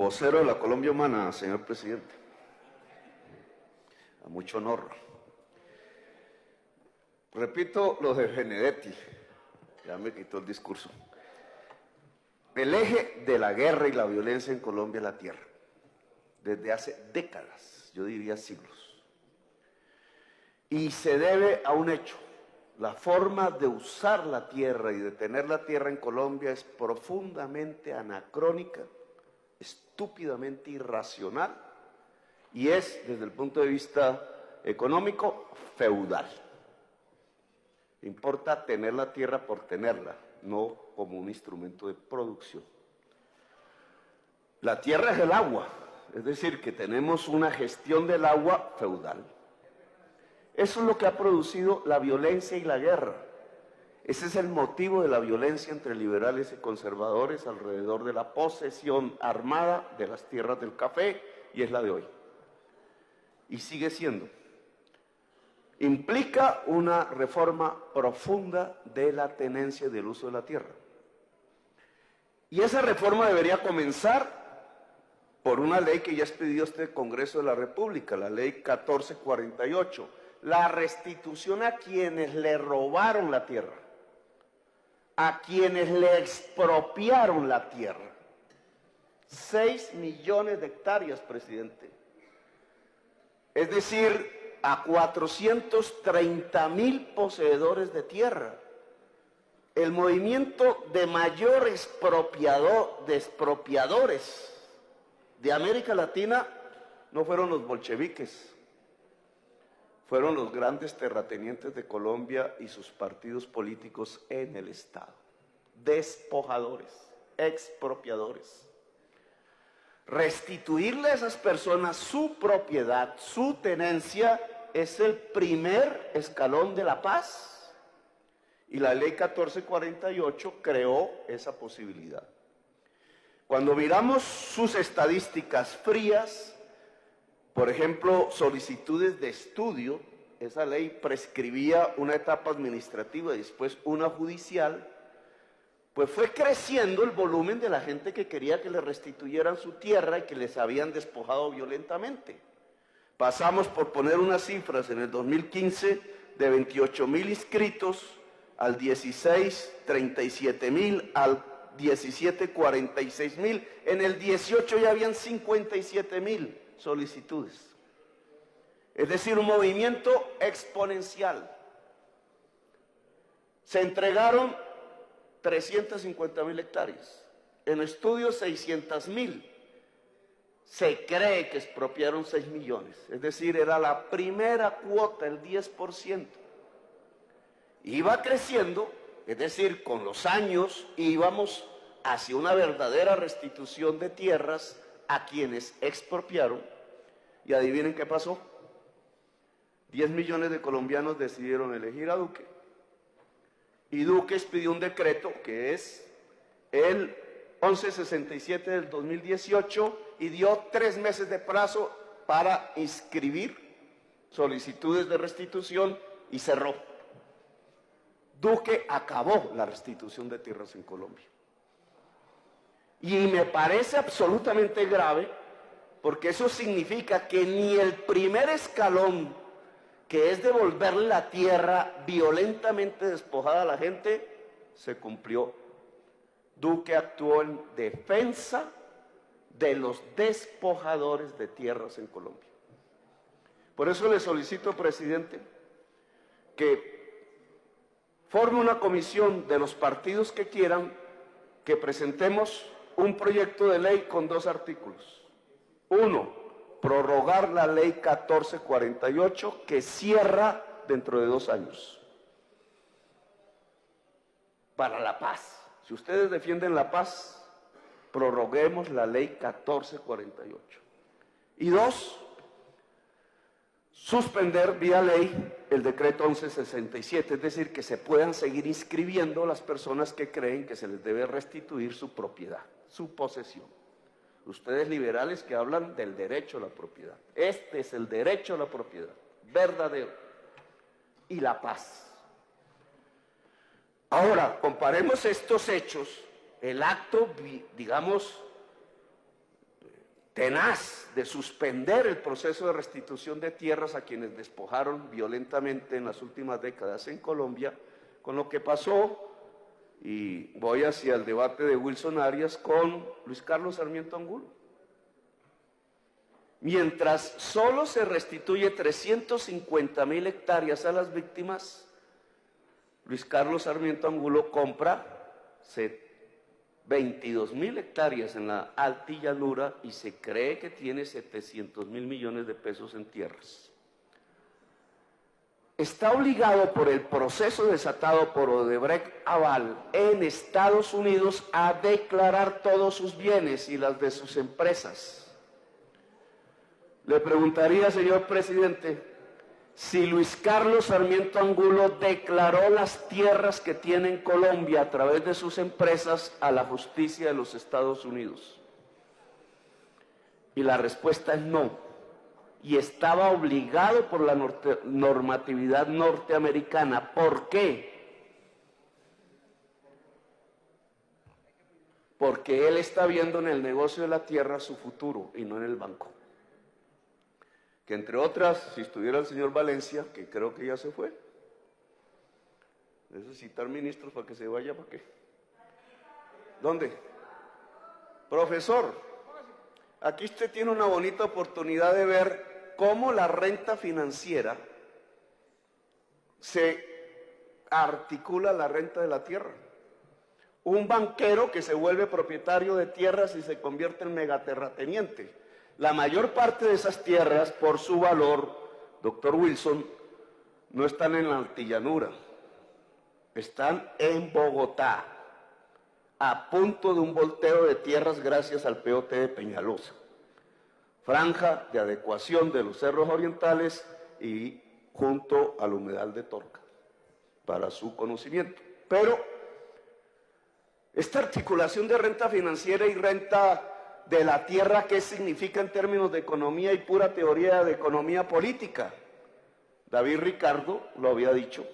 vocero de la Colombia Humana, señor presidente. A mucho honor. Repito lo de Benedetti, ya me quitó el discurso. El eje de la guerra y la violencia en Colombia es la tierra, desde hace décadas, yo diría siglos. Y se debe a un hecho: la forma de usar la tierra y de tener la tierra en Colombia es profundamente anacrónica, estúpidamente irracional, y es, desde el punto de vista económico, feudal. Importa tener la tierra por tenerla, no como un instrumento de producción. La tierra es el agua, es decir, que tenemos una gestión del agua feudal. Eso es lo que ha producido la violencia y la guerra. Ese es el motivo de la violencia entre liberales y conservadores alrededor de la posesión armada de las tierras del café, y es la de hoy. Y sigue siendo. Implica una reforma profunda de la tenencia y del uso de la tierra. Y esa reforma debería comenzar por una ley que ya expidió este Congreso de la República, la Ley 1448, la restitución a quienes le robaron la tierra, a quienes le expropiaron la tierra. 6 millones de hectáreas, presidente. Es decir, a 430,000 poseedores de tierra. El movimiento de mayor expropiadores de América Latina no fueron los bolcheviques, fueron los grandes terratenientes de Colombia y sus partidos políticos en el Estado. Despojadores, expropiadores. Restituirle a esas personas su propiedad, su tenencia, es el primer escalón de la paz. Y la Ley 1448 creó esa posibilidad. Cuando miramos sus estadísticas frías, por ejemplo, solicitudes de estudio, esa ley prescribía una etapa administrativa y después una judicial, pues fue creciendo el volumen de la gente que quería que le restituyeran su tierra y que les habían despojado violentamente. Pasamos, por poner unas cifras, en el 2015 de 28,000 inscritos, al 16, 37,000, al 17, 46,000, en el 18 ya habían 57,000 solicitudes. Es decir, un movimiento exponencial. Se entregaron 350,000 hectáreas, en estudios 600,000. Se cree que expropiaron 6 millones, es decir, era la primera cuota, el 10%. Iba creciendo, es decir, con los años íbamos hacia una verdadera restitución de tierras a quienes expropiaron, y adivinen qué pasó. 10 millones de colombianos decidieron elegir a Duque, y Duque expidió un decreto que es el 1167 del 2018 y dio 3 meses de plazo para inscribir solicitudes de restitución y cerró. Duque acabó la restitución de tierras en Colombia. Y me parece absolutamente grave, porque eso significa que ni el primer escalón, que es devolverle la tierra violentamente despojada a la gente, se cumplió. Duque actuó en defensa de los despojadores de tierras en Colombia. Por eso le solicito, presidente, que forme una comisión de los partidos que quieran, que presentemos un proyecto de ley con 2 artículos. 1, prorrogar la Ley 1448, que cierra dentro de 2 años. Para la paz. Si ustedes defienden la paz, prorroguemos la Ley 1448. Y 2, suspender vía ley el decreto 1167, es decir, que se puedan seguir inscribiendo las personas que creen que se les debe restituir su propiedad, su posesión. Ustedes liberales que hablan del derecho a la propiedad. Este es el derecho a la propiedad, verdadero. Y la paz. Ahora, comparemos estos hechos, el acto, digamos, tenaz de suspender el proceso de restitución de tierras a quienes despojaron violentamente en las últimas décadas en Colombia, con lo que pasó, y voy hacia el debate de Wilson Arias, con Luis Carlos Sarmiento Angulo. Mientras solo se restituye 350.000 hectáreas a las víctimas, Luis Carlos Sarmiento Angulo compra 22.000 hectáreas en la altillanura y se cree que tiene 700.000 millones de pesos en tierras. Está obligado por el proceso desatado por Odebrecht Aval en Estados Unidos a declarar todos sus bienes y las de sus empresas. Le preguntaría, señor presidente, si Luis Carlos Sarmiento Angulo declaró las tierras que tiene en Colombia a través de sus empresas a la justicia de los Estados Unidos. Y la respuesta es no. Y estaba obligado por la normatividad norteamericana. ¿Por qué? Porque él está viendo en el negocio de la tierra su futuro y no en el banco. Que entre otras, si estuviera el señor Valencia, que creo que ya se fue, necesitar ministros para que se vaya, ¿para qué? ¿Dónde? Profesor, aquí usted tiene una bonita oportunidad de ver cómo la renta financiera se articula la renta de la tierra. Un banquero que se vuelve propietario de tierras y se convierte en megaterrateniente. La mayor parte de esas tierras, por su valor, doctor Wilson, no están en la altillanura, están en Bogotá, a punto de un volteo de tierras gracias al POT de Peñalosa, franja de adecuación de los cerros orientales y junto al humedal de Torca, para su conocimiento. Pero esta articulación de renta financiera y renta de la tierra, ¿qué significa en términos de economía y pura teoría de economía política? David Ricardo lo había dicho,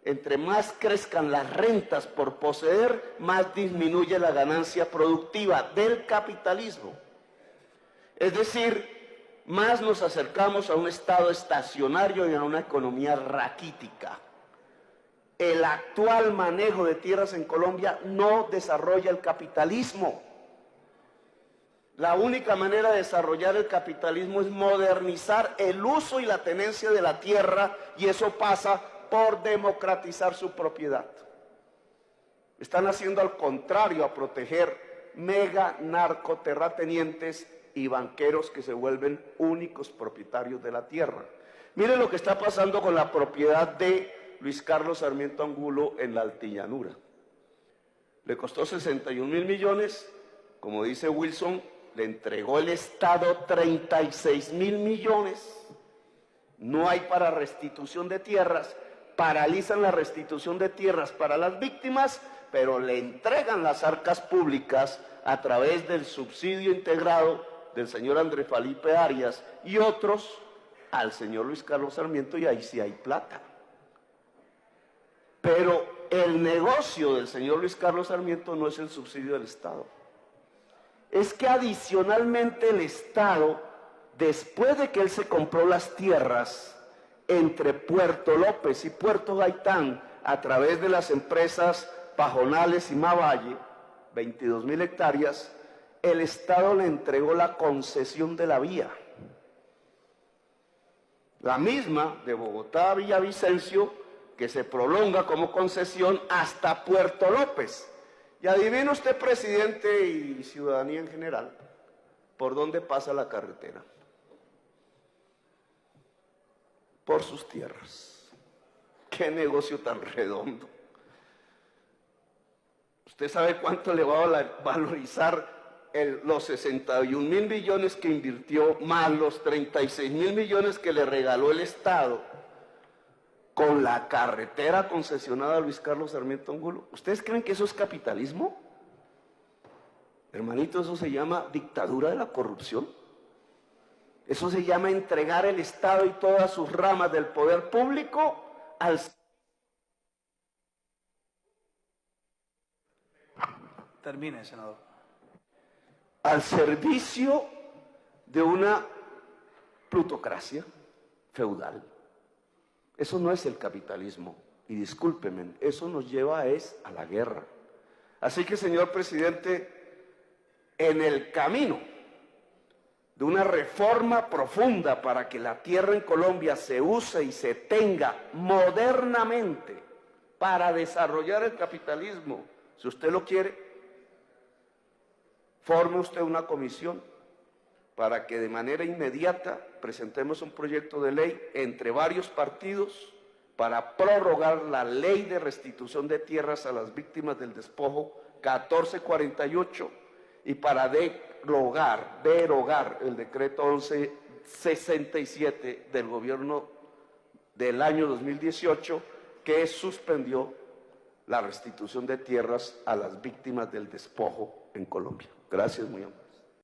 entre más crezcan las rentas por poseer, más disminuye la ganancia productiva del capitalismo. Es decir, más nos acercamos a un estado estacionario y a una economía raquítica. El actual manejo de tierras en Colombia no desarrolla el capitalismo. La única manera de desarrollar el capitalismo es modernizar el uso y la tenencia de la tierra, y eso pasa por democratizar su propiedad. Están haciendo al contrario, a proteger mega narcoterratenientes y banqueros que se vuelven únicos propietarios de la tierra. Miren lo que está pasando con la propiedad de Luis Carlos Sarmiento Angulo en la altillanura. Le costó 61.000 millones, como dice Wilson, le entregó el Estado 36.000 millones, no hay para restitución de tierras, paralizan la restitución de tierras para las víctimas, pero le entregan las arcas públicas a través del subsidio integrado del señor Andrés Felipe Arias y otros al señor Luis Carlos Sarmiento, y ahí sí hay plata. Pero el negocio del señor Luis Carlos Sarmiento no es el subsidio del Estado. Es que adicionalmente el Estado, después de que él se compró las tierras entre Puerto López y Puerto Gaitán, a través de las empresas Pajonales y Mavalle, 22.000 hectáreas, el Estado le entregó la concesión de la vía. La misma de Bogotá a Villavicencio, que se prolonga como concesión hasta Puerto López. Y adivina usted, presidente y ciudadanía en general, ¿por dónde pasa la carretera? Por sus tierras. ¡Qué negocio tan redondo! ¿Usted sabe cuánto le va a valorizar los 61.000 millones que invirtió, más los 36.000 millones que le regaló el Estado con la carretera concesionada a Luis Carlos Sarmiento Angulo? ¿Ustedes creen que eso es capitalismo? Hermanito, eso se llama dictadura de la corrupción. Eso se llama entregar el Estado y todas sus ramas del poder público al... Termine, senador. Al servicio de una plutocracia feudal. Eso no es el capitalismo, y discúlpenme, eso nos lleva a la guerra. Así que, señor presidente, en el camino de una reforma profunda para que la tierra en Colombia se use y se tenga modernamente para desarrollar el capitalismo, si usted lo quiere, forme usted una comisión para que de manera inmediata presentemos un proyecto de ley entre varios partidos para prorrogar la ley de restitución de tierras a las víctimas del despojo 1448 y para derogar el decreto 1167 del gobierno del año 2018 que suspendió la restitución de tierras a las víctimas del despojo en Colombia. Gracias, muy amable.